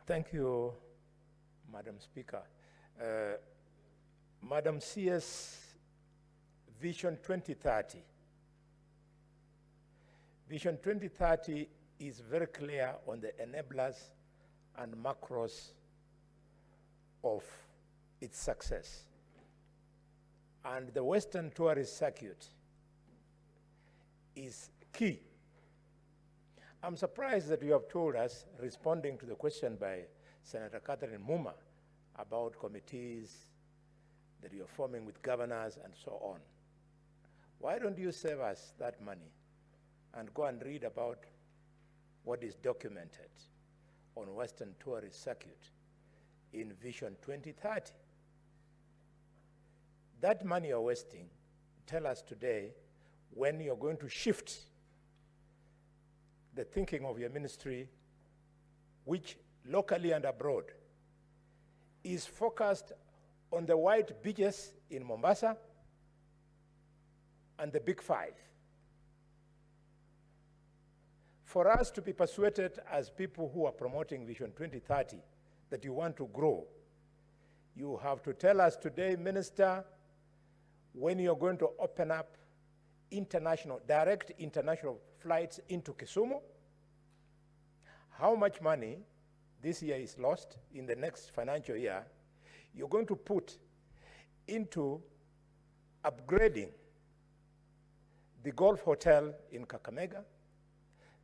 Thank you, Madam Speaker. Madam CS Vision 2030. Vision 2030 is very clear on the enablers and macros of its success. And the Western Tourist Circuit is key. I'm surprised that you have told us, responding to the question by Senator Catherine Muma about committees that you're forming with governors and so on. Why don't you save us that money and go and read about what is documented on Western Tourist Circuit in Vision 2030? That money you're wasting, tell us today when you're going to shift the thinking of your ministry, which locally and abroad is focused on the white beaches in Mombasa and the Big Five. For us to be persuaded as people who are promoting Vision 2030 that you want to grow, you have to tell us today, Minister, when you're going to open up direct international flights into Kisumu, how much money this year is lost in the next financial year you're going to put into upgrading the Golf Hotel in Kakamega,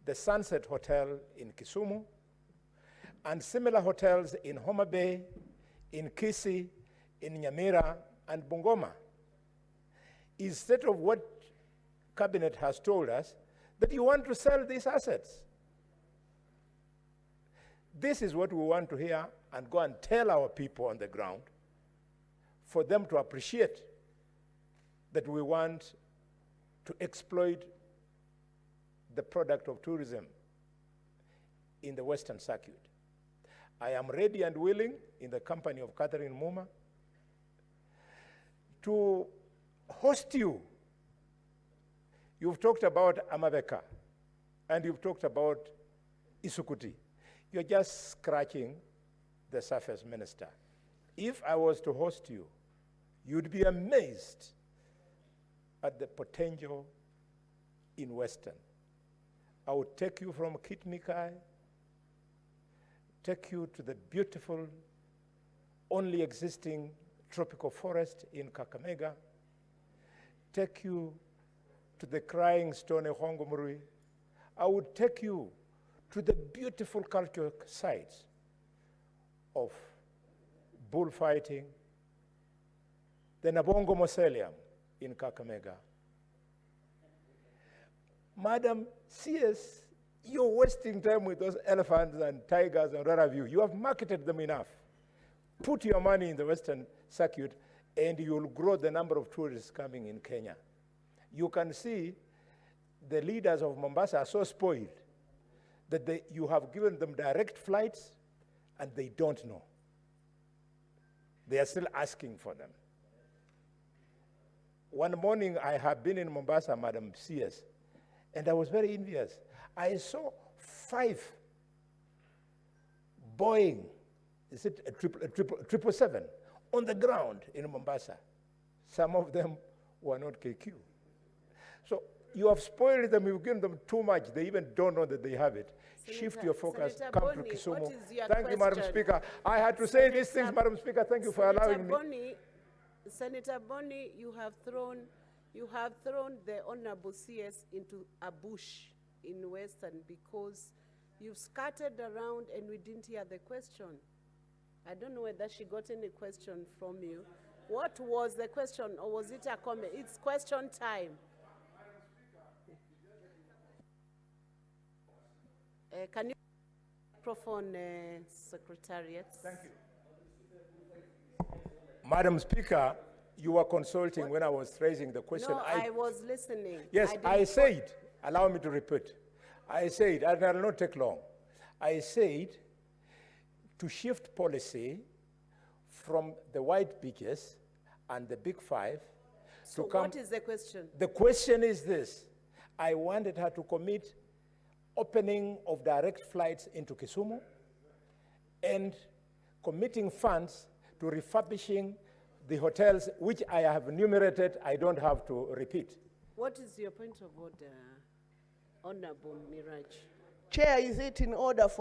the Sunset Hotel in Kisumu, and similar hotels in Homa Bay, in Kisii, in Nyamira, and Bungoma, instead of what Cabinet has told us, that you want to sell these assets. This is what we want to hear and go and tell our people on the ground for them to appreciate that we want to exploit the product of tourism in the Western Circuit. I am ready and willing, in the company of Catherine Muma, to host you. You've talked about Amabeka, and you've talked about Isukuti. You're just scratching the surface, Minister. If I was to host you, you'd be amazed at the potential in Western. I would take you from Kitnikai, take you to the beautiful, only existing tropical forest in Kakamega, take you to the crying stone Hongomuri. I would take you to the beautiful cultural sites of bullfighting, the Nabongo Mausoleum in Kakamega. Madam CS, you're wasting time with those elephants and tigers and what have you. You have marketed them enough. Put your money in the Western Circuit and you'll grow the number of tourists coming in Kenya. You can see the leaders of Mombasa are so spoiled that you have given them direct flights and they don't know. They are still asking for them. One morning I have been in Mombasa, Madam CS, and I was very envious. I saw 5 Boeing, is it a 777, on the ground in Mombasa. Some of them were not KQ. So you have spoiled them, you've given them too much. They even don't know that they have it. Shift your focus, Senator come Boni, to Kisumu. Thank you, Madam Speaker. I had to say these things, Madam Speaker. Thank you for allowing me. Senator Boni, you have thrown the Honorable CS into a bush in Western because you've scattered around and we didn't hear the question. I don't know whether she got any question from you. What was the question, or was it a comment? It's question time. Can you microphone, Secretariat? Thank you. Madam Speaker, you were consulting when I was raising the question. No, I was listening. Yes, I said, allow me to repeat. I said, and it will not take long. I said to shift policy from the white beaches and the Big Five so to come. What is the question? The question is this. I wanted her to commit opening of direct flights into Kisumu and committing funds to refurbishing the hotels, which I have enumerated. I don't have to repeat. What is your point of order, Honorable Miraj? Chair, is it in order for